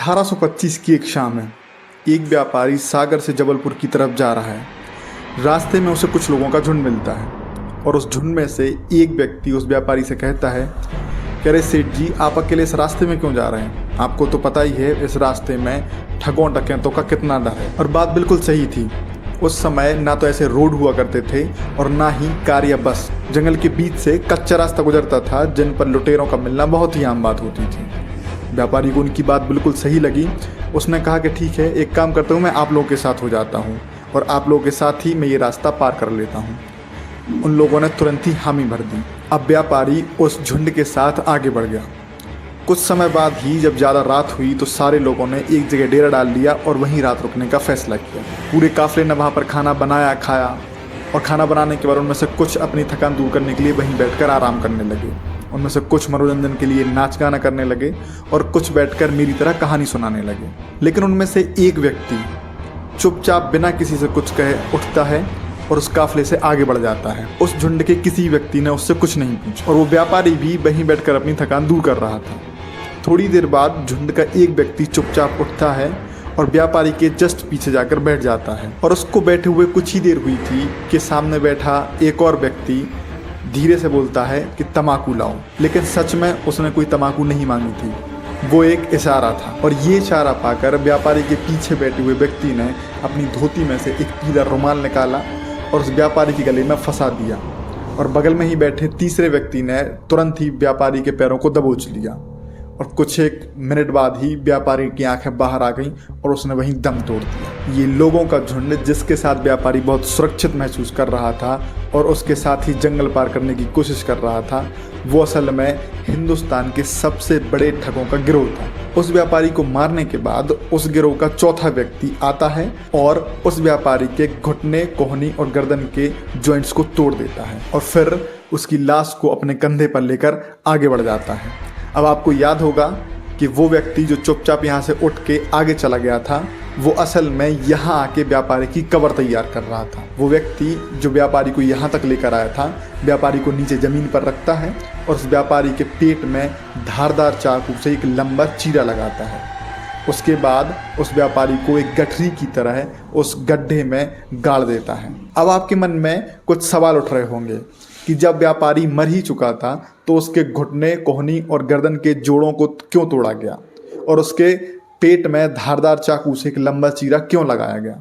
1825 की एक शाम है। एक व्यापारी सागर से जबलपुर की तरफ जा रहा है। रास्ते में उसे कुछ लोगों का झुंड मिलता है और उस झुंड में से एक व्यक्ति उस व्यापारी से कहता है कि अरे सेठ जी, आप अकेले इस रास्ते में क्यों जा रहे हैं? आपको तो पता ही है इस रास्ते में ठगों डकैतों का कितना डर है। और बात बिल्कुल सही थी। उस समय ना तो ऐसे रोड हुआ करते थे और ना ही कार या बस। जंगल के बीच से कच्चा रास्ता गुजरता था जिन पर लुटेरों का मिलना बहुत ही आम बात होती थी। व्यापारी को उनकी बात बिल्कुल सही लगी। उसने कहा कि ठीक है, एक काम करता हूँ, मैं आप लोगों के साथ हो जाता हूँ और आप लोगों के साथ ही मैं ये रास्ता पार कर लेता हूँ। उन लोगों ने तुरंत ही हामी भर दी। अब व्यापारी उस झुंड के साथ आगे बढ़ गया। कुछ समय बाद ही जब ज़्यादा रात हुई तो सारे लोगों ने एक जगह डेरा डाल लिया और वहीं रात रुकने का फैसला किया। पूरे काफले ने वहाँ पर खाना बनाया, खाया और खाना बनाने के बाद उनमें से कुछ अपनी थकान दूर करने के लिए वहीं बैठकर आराम करने लगे। उनमें से कुछ मनोरंजन के लिए नाच गाना करने लगे और कुछ बैठकर मेरी तरह कहानी सुनाने लगे। लेकिन उनमें से एक व्यक्ति चुपचाप बिना किसी से कुछ कहे उठता है और उस काफले से आगे बढ़ जाता है। उस झुंड के किसी व्यक्ति ने उससे कुछ नहीं पूछा और वो व्यापारी भी वहीं बैठकर अपनी थकान दूर कर रहा था। थोड़ी देर बाद झुंड का एक व्यक्ति चुपचाप उठता है और व्यापारी के जस्ट पीछे जाकर बैठ जाता है। और उसको बैठे हुए कुछ ही देर हुई थी कि सामने बैठा एक और व्यक्ति धीरे से बोलता है कि तम्बाकू लाओ। लेकिन सच में उसने कोई तम्बाकू नहीं मांगी थी, वो एक इशारा था। और ये इशारा पाकर व्यापारी के पीछे बैठे हुए व्यक्ति ने अपनी धोती में से एक पीला रुमाल निकाला और उस व्यापारी के गले में फंसा दिया। और बगल में ही बैठे तीसरे व्यक्ति ने तुरंत ही व्यापारी के पैरों को दबोच लिया और कुछ एक मिनट बाद ही व्यापारी की आंखें बाहर आ गईं और उसने वहीं दम तोड़ दिया। ये लोगों का झुंड जिसके साथ व्यापारी बहुत सुरक्षित महसूस कर रहा था और उसके साथ ही जंगल पार करने की कोशिश कर रहा था, वो असल में हिंदुस्तान के सबसे बड़े ठगों का गिरोह था। उस व्यापारी को मारने के बाद उस गिरोह का चौथा व्यक्ति आता है और उस व्यापारी के घुटने, कोहनी और गर्दन के जॉइंट्स को तोड़ देता है और फिर उसकी लाश को अपने कंधे पर लेकर आगे बढ़ जाता है। अब आपको याद होगा कि वो व्यक्ति जो चुपचाप यहाँ से उठ के आगे चला गया था, वो असल में यहाँ आके व्यापारी की कब्र तैयार कर रहा था। वो व्यक्ति जो व्यापारी को यहाँ तक लेकर आया था, व्यापारी को नीचे ज़मीन पर रखता है और उस व्यापारी के पेट में धारदार चाकू से एक लंबा चीरा लगाता है। उसके बाद उस व्यापारी को एक गठरी की तरह उस गड्ढे में गाड़ देता है। अब आपके मन में कुछ सवाल उठ रहे होंगे कि जब व्यापारी मर ही चुका था तो उसके घुटने, कोहनी और गर्दन के जोड़ों को क्यों तोड़ा गया और उसके पेट में धारदार चाकू से एक लंबा चीरा क्यों लगाया गया?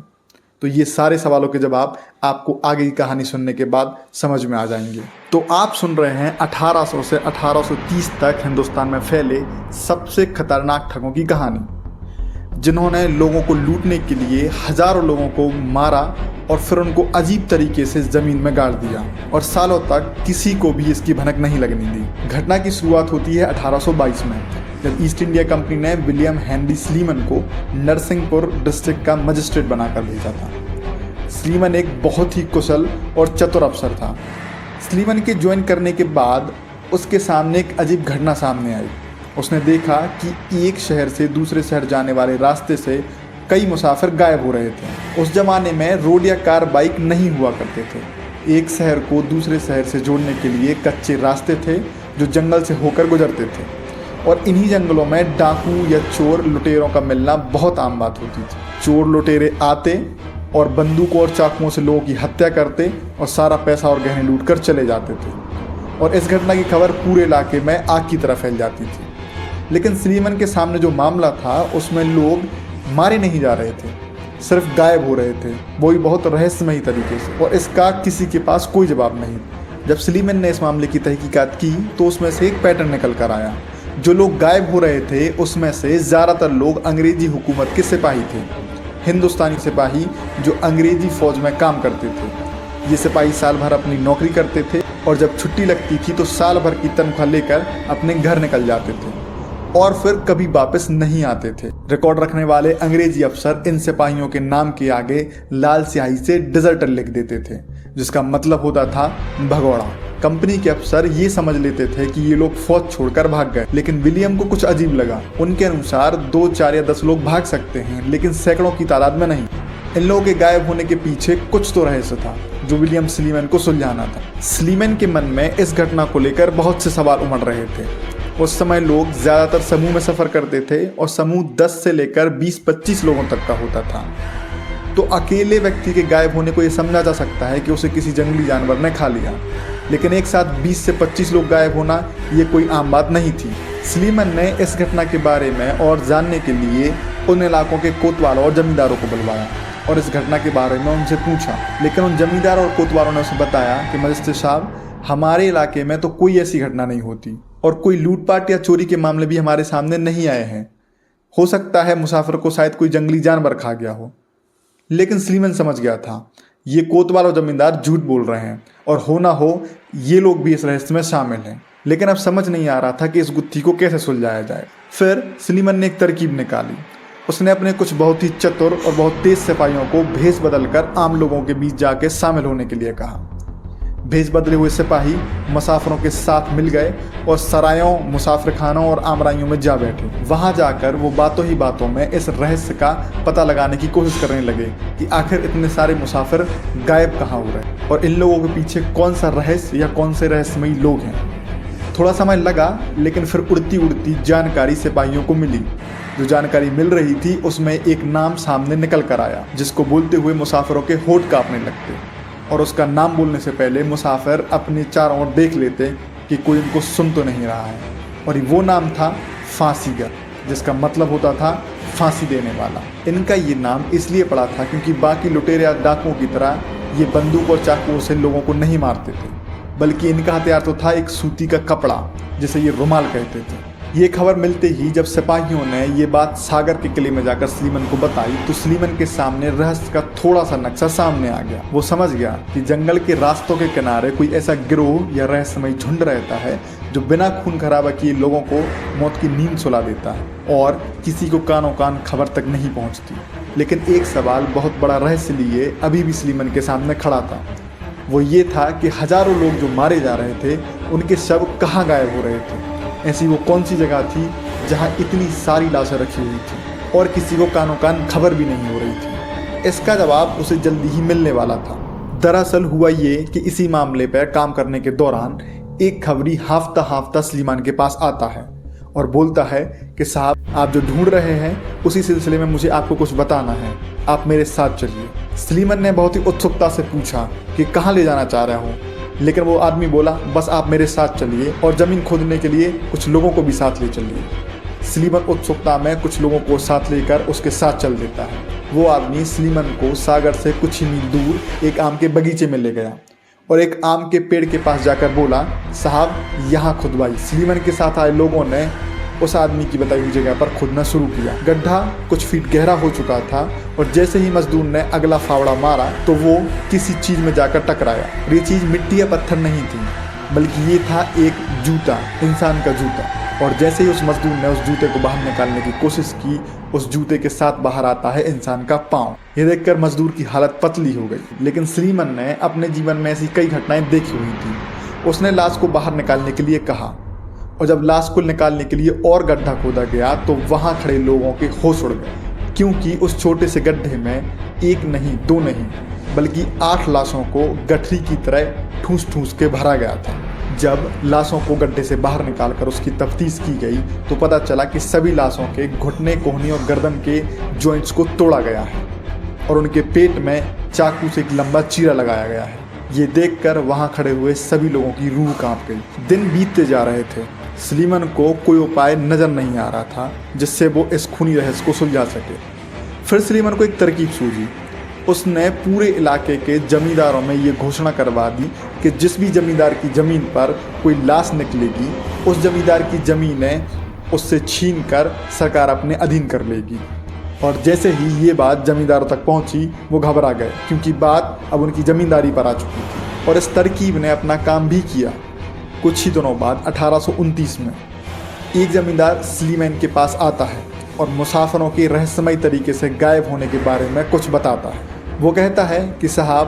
तो ये सारे सवालों के जवाब आपको आगे की कहानी सुनने के बाद समझ में आ जाएंगे। तो आप सुन रहे हैं 1800 से 1830 तक हिंदुस्तान में फैले सबसे खतरनाक ठगों की कहानी, जिन्होंने लोगों को लूटने के लिए हजारों लोगों को मारा और फिर उनको अजीब तरीके से ज़मीन में गाड़ दिया और सालों तक किसी को भी इसकी भनक नहीं लगने दी। घटना की शुरुआत होती है 1822 में, जब ईस्ट इंडिया कंपनी ने विलियम हेनरी स्लीमन को नरसिंहपुर डिस्ट्रिक्ट का मजिस्ट्रेट बनाकर भेजा था। स्लीमन एक बहुत ही कुशल और चतुर अफसर था। स्लीमन के ज्वाइन करने के बाद उसके सामने एक अजीब घटना सामने आई। उसने देखा कि एक शहर से दूसरे शहर जाने वाले रास्ते से कई मुसाफिर गायब हो रहे थे। उस जमाने में रोड या कार, बाइक नहीं हुआ करते थे। एक शहर को दूसरे शहर से जोड़ने के लिए कच्चे रास्ते थे जो जंगल से होकर गुजरते थे और इन्हीं जंगलों में डाकू या चोर लुटेरों का मिलना बहुत आम बात होती थी। चोर लुटेरे आते और बंदूकों और चाकुओं से लोगों की हत्या करते और सारा पैसा और गहने लूट कर चले जाते थे और इस घटना की खबर पूरे इलाके में आग की तरह फैल जाती थी। लेकिन स्लीमन के सामने जो मामला था उसमें लोग मारे नहीं जा रहे थे, सिर्फ गायब हो रहे थे, वो भी बहुत रहस्यमयी तरीके से, और इसका किसी के पास कोई जवाब नहीं। जब स्लीमन ने इस मामले की तहकीकात की तो उसमें से एक पैटर्न निकल कर आया। जो लोग गायब हो रहे थे उसमें से ज़्यादातर लोग अंग्रेजी हुकूमत के सिपाही थे, हिंदुस्तानी सिपाही जो अंग्रेजी फ़ौज में काम करते थे। ये सिपाही साल भर अपनी नौकरी करते थे और जब छुट्टी लगती थी तो साल भर की तनख्वाह लेकर अपने घर निकल जाते थे और फिर कभी वापस नहीं आते थे। रिकॉर्ड रखने वाले अंग्रेजी अफसर इन सिपाहियों के नाम के आगे लाल स्याही से डिजर्टर लिख देते थे, जिसका मतलब होता था भगोड़ा। कंपनी के अफसर ये समझ लेते थे कि ये लोग फौज छोड़कर भाग गए, लेकिन विलियम को कुछ अजीब लगा। उनके अनुसार 2, 4 या 10 लोग भाग सकते हैं, लेकिन सैकड़ों की तादाद में नहीं। इन लोगों के गायब होने के पीछे कुछ तो रहस्य था जो विलियम स्लीमन को सुलझाना था। स्लीमन के मन में इस घटना को लेकर बहुत से सवाल उमड़ रहे थे। उस समय लोग ज़्यादातर समूह में सफ़र करते थे और समूह 10 से लेकर 20-25 लोगों तक का होता था। तो अकेले व्यक्ति के गायब होने को ये समझा जा सकता है कि उसे किसी जंगली जानवर ने खा लिया, लेकिन एक साथ 20 से 25 लोग गायब होना ये कोई आम बात नहीं थी। स्लीमन ने इस घटना के बारे में और जानने के लिए उन इलाकों के कोतवालों और जमींदारों को बुलवाया और इस घटना के बारे में उनसे पूछा, लेकिन उन जमींदार और कोतवालों ने उसे बताया कि मजिस्ट्रेट साहब, हमारे इलाके में तो कोई ऐसी घटना नहीं होती और कोई लूटपाट या चोरी के मामले भी हमारे सामने नहीं आए हैं। हो सकता है मुसाफिर को शायद कोई जंगली जानवर खा गया हो। लेकिन स्लीमन समझ गया था ये कोतवाल और जमींदार झूठ बोल रहे हैं और हो ना हो ये लोग भी इस रहस्य में शामिल हैं। लेकिन अब समझ नहीं आ रहा था कि इस गुत्थी को कैसे सुलझाया जाए। फिर स्लीमन ने एक तरकीब निकाली। उसने अपने कुछ बहुत ही चतुर और बहुत तेज सिपाहियों को भेष बदलकर आम लोगों के बीच जाके शामिल होने के लिए कहा। भेष बदले हुए सिपाही मुसाफिरों के साथ मिल गए और सरायों, मुसाफिर खानों और आमराइयों में जा बैठे। वहां जाकर वो बातों ही बातों में इस रहस्य का पता लगाने की कोशिश करने लगे कि आखिर इतने सारे मुसाफिर गायब कहाँ हो रहे और इन लोगों के पीछे कौन सा रहस्य या कौन से रहस्यमयी लोग हैं। थोड़ा समय लगा, लेकिन फिर उड़ती उड़ती जानकारी सिपाहियों को मिली। जो जानकारी मिल रही थी उसमें एक नाम सामने निकल कर आया जिसको बोलते हुए मुसाफिरों के होठ कांपने लगते और उसका नाम बोलने से पहले मुसाफिर अपने चारों ओर देख लेते कि कोई उनको सुन तो नहीं रहा है। और वो नाम था फांसीगर, जिसका मतलब होता था फांसी देने वाला। इनका ये नाम इसलिए पड़ा था क्योंकि बाकी लुटेरे या डाकुओं की तरह ये बंदूक और चाकुओं से लोगों को नहीं मारते थे, बल्कि इनका हथियार तो था एक सूती का कपड़ा जिसे ये रुमाल कहते थे। ये खबर मिलते ही जब सिपाहियों ने ये बात सागर के किले में जाकर स्लीमन को बताई तो स्लीमन के सामने रहस्य का थोड़ा सा नक्शा सामने आ गया। वो समझ गया कि जंगल के रास्तों के किनारे कोई ऐसा गिरोह या रहस्यमयी झुंड रहता है जो बिना खून खराबा किए लोगों को मौत की नींद सुला देता है और किसी को कानों कान खबर तक नहीं पहुंचती। लेकिन एक सवाल बहुत बड़ा रहस्य लिए अभी भी स्लीमन के सामने खड़ा था। वो ये था कि हजारों लोग जो मारे जा रहे थे उनके शव कहाँ गायब हो रहे थे। ऐसी वो कौन सी जगह थी जहाँ इतनी सारी लाशें रखी हुई थी और किसी को कानों कान खबर भी नहीं हो रही थी। इसका जवाब उसे जल्दी ही मिलने वाला था। दरअसल हुआ ये कि इसी मामले पर काम करने के दौरान एक खबरी हाफ्ता हाफ्ता स्लीमान के पास आता है और बोलता है कि साहब, आप जो ढूंढ रहे हैं उसी सिलसिले में मुझे आपको कुछ बताना है, आप मेरे साथ चलिए। स्लीमन ने बहुत ही उत्सुकता से पूछा कि कहाँ ले जाना चाह रहा हूँ, लेकिन वो आदमी बोला, बस आप मेरे साथ चलिए और ज़मीन खोदने के लिए कुछ लोगों को भी साथ ले चलिए। स्लीमन उत्सुकता में कुछ लोगों को साथ लेकर उसके साथ चल देता है। वो आदमी स्लीमन को सागर से कुछ ही मील दूर एक आम के बगीचे में ले गया और एक आम के पेड़ के पास जाकर बोला, साहब, यहाँ खुदवाई। स्लीमन के साथ आए लोगों ने उस आदमी की बताई हुई जगह पर खोदना शुरू किया। गड्ढा कुछ फीट गहरा हो चुका था और जैसे ही मजदूर ने अगला फावड़ा मारा तो वो किसी चीज में जाकर टकराया। ये चीज मिट्टी या पत्थर नहीं थी, बल्कि ये था एक जूता, इंसान का जूता। और जैसे ही उस मजदूर ने उस जूते को बाहर निकालने की कोशिश की, उस जूते के साथ बाहर आता है इंसान का पाँव। ये देखकर मजदूर की हालत पतली हो गई। लेकिन स्लीमन ने अपने जीवन में ऐसी कई घटनाएं देखी हुई थी। उसने लाश को बाहर निकालने के लिए कहा और जब लाश को निकालने के लिए और गड्ढा खोदा गया तो वहां खड़े लोगों के होश उड़ गए, क्योंकि उस छोटे से गड्ढे में एक नहीं, दो नहीं, बल्कि 8 लाशों को गठरी की तरह ठूस ठूस के भरा गया था। जब लाशों को गड्ढे से बाहर निकालकर उसकी तफ्तीश की गई तो पता चला कि सभी लाशों के घुटने, कोहनी और गर्दन के जॉइंट्स को तोड़ा गया है और उनके पेट में चाकू से एक लंबा चीरा लगाया गया है। ये देखकर वहां खड़े हुए सभी लोगों की रूह कांप गई। दिन बीतते जा रहे थे। स्लीमन को कोई उपाय नजर नहीं आ रहा था जिससे वो इस खूनी रहस्य को सुलझा सके। फिर स्लीमन को एक तरकीब सूझी। उसने पूरे इलाके के जमींदारों में ये घोषणा करवा दी कि जिस भी जमींदार की ज़मीन पर कोई लाश निकलेगी, उस जमींदार की ज़मीनें उससे छीन कर सरकार अपने अधीन कर लेगी। और जैसे ही ये बात जमींदारों तक पहुंची, वो घबरा गए, क्योंकि बात अब उनकी ज़मींदारी पर आ चुकी थी। और इस तरकीब ने अपना काम भी किया। कुछ ही दिनों बाद 1829 में एक जमींदार स्लीमैन के पास आता है और मुसाफिरों के रहस्यमय तरीके से गायब होने के बारे में कुछ बताता है। वो कहता है कि साहब,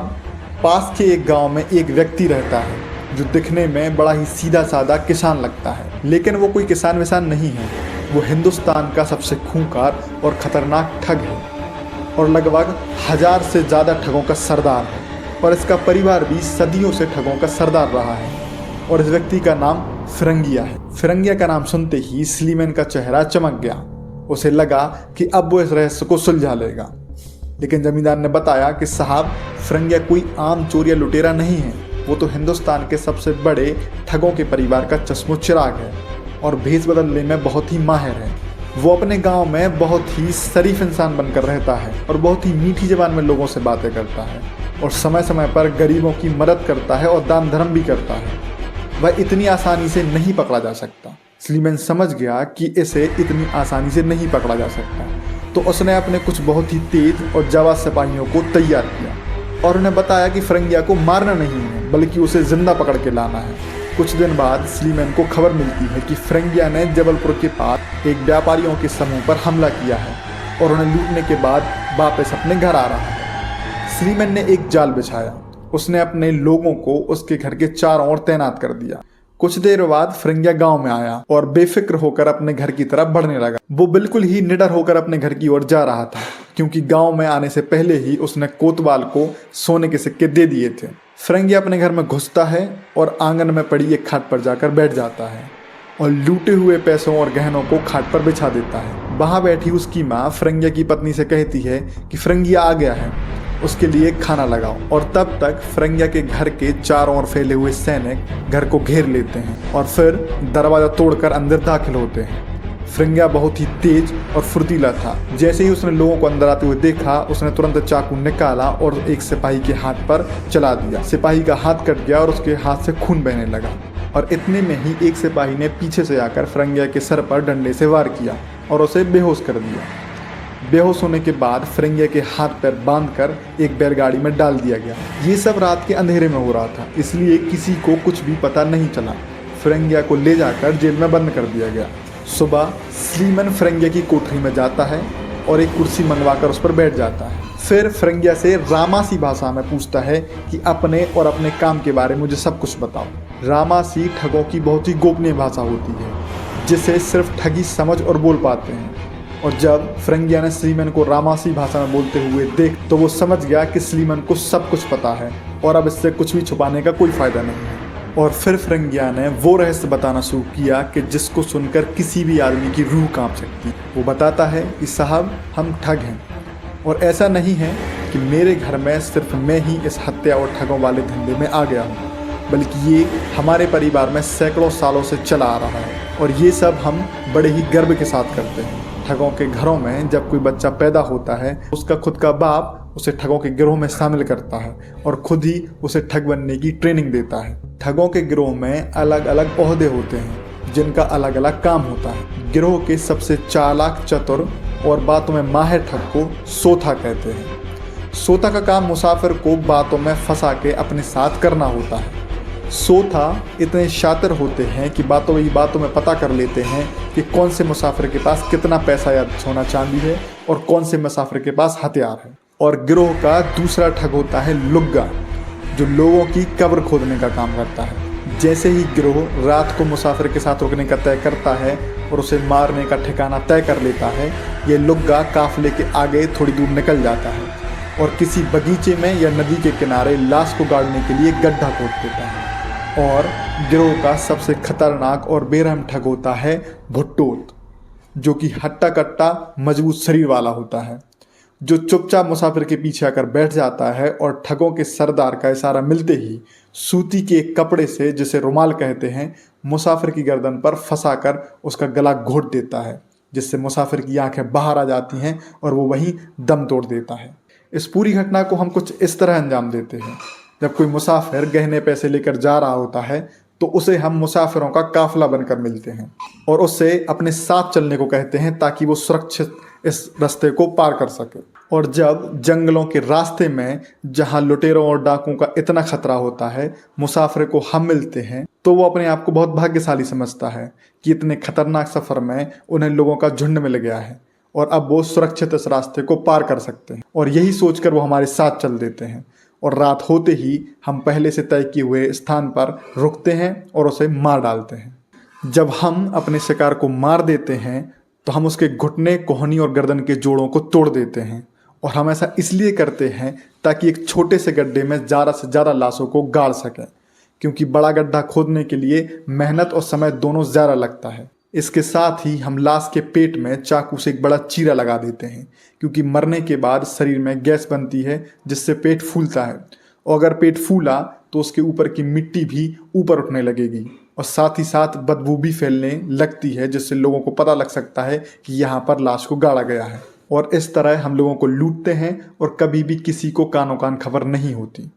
पास के एक गांव में एक व्यक्ति रहता है जो दिखने में बड़ा ही सीधा साधा किसान लगता है, लेकिन वो कोई किसान विसान नहीं है। वो हिंदुस्तान का सबसे खूंखार और ख़तरनाक ठग है और लगभग 1000 से ज़्यादा ठगों का सरदार है। और इसका परिवार भी सदियों से ठगों का सरदार रहा है और इस व्यक्ति का नाम फिरंगिया है। फिरंगिया का नाम सुनते ही स्लीमैन का चेहरा चमक गया। उसे लगा कि अब वो इस रहस्य को सुलझा लेगा। लेकिन जमींदार ने बताया कि साहब, फिरंगिया कोई आम चोर या लुटेरा नहीं है। वो तो हिंदुस्तान के सबसे बड़े ठगों के परिवार का चश्मो चिराग है और भेष बदलने में बहुत ही माहिर है। वो अपने गांव में बहुत ही शरीफ इंसान बनकर रहता है और बहुत ही मीठी ज़बान में लोगों से बातें करता है और समय समय पर गरीबों की मदद करता है और दान धर्म भी करता है। वह इतनी आसानी से नहीं पकड़ा जा सकता। स्लीमैन समझ गया कि इसे इतनी आसानी से नहीं पकड़ा जा सकता, तो उसने अपने कुछ बहुत ही तेज और जाबाज सिपाहियों को तैयार किया और उन्हें बताया कि फिरंगिया को मारना नहीं है बल्कि उसे जिंदा पकड़ के लाना है। कुछ दिन बाद स्लीमैन को खबर मिलती है कि फिरंगिया ने जबलपुर के पास एक व्यापारियों के समूह पर हमला किया है और उन्हें लूटने के बाद वापस अपने घर आ रहा है। स्लीमैन ने एक जाल बिछाया। उसने अपने लोगों को उसके घर के चारों ओर तैनात कर दिया। कुछ देर बाद फिरंगिया गांव में आया और बेफिक्र होकर अपने घर की तरफ बढ़ने लगा। वो बिल्कुल ही निडर होकर अपने घर की ओर जा रहा था, क्योंकि गांव में आने से पहले ही उसने कोतवाल को सोने के सिक्के दे दिए थे। फिरंगिया अपने घर में घुसता है और आंगन में पड़ी एक खाट पर जाकर बैठ जाता है और लूटे हुए पैसों और गहनों को खाट पर बिछा देता है। वहां बैठी उसकी माँ फिरंगिया की पत्नी से कहती है कि फिरंगिया आ गया है, उसके लिए खाना लगाओ। और तब तक फिरंगिया के घर के चारों ओर फैले हुए सैनिक घर को घेर लेते हैं और फिर दरवाजा तोड़कर अंदर दाखिल होते हैं। फिरंगिया बहुत ही तेज और फुर्तीला था। जैसे ही उसने लोगों को अंदर आते हुए देखा, उसने तुरंत चाकू निकाला और एक सिपाही के हाथ पर चला दिया। सिपाही का हाथ कट गया और उसके हाथ से खून बहने लगा और इतने में ही एक सिपाही ने पीछे से आकर फिरंगिया के सर पर डंडे से वार किया और उसे बेहोश कर दिया। बेहोश होने के बाद फिरंगिया के हाथ पैर बांधकर एक बैलगाड़ी में डाल दिया गया। ये सब रात के अंधेरे में हो रहा था, इसलिए किसी को कुछ भी पता नहीं चला। फिरंगिया को ले जाकर जेल में बंद कर दिया गया। सुबह स्लीमैन फिरंगिया की कोठरी में जाता है और एक कुर्सी मंगवाकर उस पर बैठ जाता है। फिर फिरंगिया से रामासी भाषा में पूछता है कि अपने और अपने काम के बारे में मुझे सब कुछ बताओ। रामासी ठगों की बहुत ही गोपनीय भाषा होती है, जिसे सिर्फ ठगी समझ और बोल पाते हैं। और जब फिरंगिया ने स्लीमैन को रामासी भाषा में बोलते हुए देख तो वो समझ गया कि स्लीमैन को सब कुछ पता है और अब इससे कुछ भी छुपाने का कोई फायदा नहीं है। और फिर फिरंगिया ने वो रहस्य बताना शुरू किया कि जिसको सुनकर किसी भी आदमी की रूह कांप सकती। वो बताता है कि साहब, हम ठग हैं और ऐसा नहीं है कि मेरे घर में सिर्फ मैं ही इस हत्या और ठगों वाले धंधे में आ गया हूँ, बल्कि ये हमारे परिवार में सैकड़ों सालों से चला आ रहा है और ये सब हम बड़े ही गर्व के साथ करते हैं। ठगों के घरों में जब कोई बच्चा पैदा होता है, उसका खुद का बाप उसे ठगों के गिरोह में शामिल करता है और खुद ही उसे ठग बनने की ट्रेनिंग देता है। ठगों के गिरोह में अलग अलग ओहदे होते हैं जिनका अलग अलग काम होता है। गिरोह के सबसे चालाक, चतुर और बातों में माहिर ठग को सोथा कहते हैं। सोथा का काम मुसाफिर को बातों में फंसा के अपने साथ करना होता है। सोथा इतने शातिर होते हैं कि बातों ही बातों में पता कर लेते हैं कि कौन से मुसाफिर के पास कितना पैसा या सोना चांदी है और कौन से मुसाफिर के पास हथियार है। और गिरोह का दूसरा ठग होता है लुग्गा, जो लोगों की कब्र खोदने का काम करता है। जैसे ही गिरोह रात को मुसाफिर के साथ रुकने का तय करता है और उसे मारने का ठिकाना तय कर लेता है, ये लुग्गा काफिले के आगे थोड़ी दूर निकल जाता है और किसी बगीचे में या नदी के किनारे लाश को गाड़ने के लिए गड्ढा खोद देता है। और गिरोह का सबसे खतरनाक और बेरहम ठग होता है भुट्टोत, जो कि हट्टा कट्टा मजबूत शरीर वाला होता है, जो चुपचाप मुसाफिर के पीछे आकर बैठ जाता है और ठगों के सरदार का इशारा मिलते ही सूती के एक कपड़े से, जिसे रुमाल कहते हैं, मुसाफिर की गर्दन पर फंसाकर उसका गला घोट देता है, जिससे मुसाफिर की आंखें बाहर आ जाती हैं और वो वहीं दम तोड़ देता है। इस पूरी घटना को हम कुछ इस तरह अंजाम देते हैं। जब कोई मुसाफिर गहने पैसे लेकर जा रहा होता है तो उसे हम मुसाफिरों का काफिला बनकर मिलते हैं और उससे अपने साथ चलने को कहते हैं ताकि वो सुरक्षित इस रास्ते को पार कर सके। और जब जंगलों के रास्ते में, जहां लुटेरों और डाकुओं का इतना खतरा होता है, मुसाफिर को हम मिलते हैं तो वो अपने आप को बहुत भाग्यशाली समझता है कि इतने खतरनाक सफर में उन्हें लोगों का झुंड मिल गया है और अब वो सुरक्षित इस रास्ते को पार कर सकते हैं। और यही सोचकर वो हमारे साथ चल देते हैं और रात होते ही हम पहले से तय किए हुए स्थान पर रुकते हैं और उसे मार डालते हैं। जब हम अपने शिकार को मार देते हैं तो हम उसके घुटने, कोहनी और गर्दन के जोड़ों को तोड़ देते हैं और हम ऐसा इसलिए करते हैं ताकि एक छोटे से गड्ढे में ज़्यादा से ज़्यादा लाशों को गाड़ सकें, क्योंकि बड़ा गड्ढा खोदने के लिए मेहनत और समय दोनों ज़्यादा लगता है। इसके साथ ही हम लाश के पेट में चाकू से एक बड़ा चीरा लगा देते हैं, क्योंकि मरने के बाद शरीर में गैस बनती है जिससे पेट फूलता है, और अगर पेट फूला तो उसके ऊपर की मिट्टी भी ऊपर उठने लगेगी और साथ ही साथ बदबू भी फैलने लगती है, जिससे लोगों को पता लग सकता है कि यहाँ पर लाश को गाड़ा गया है। और इस तरह हम लोगों को लूटते हैं और कभी भी किसी को कानो कान खबर नहीं होती।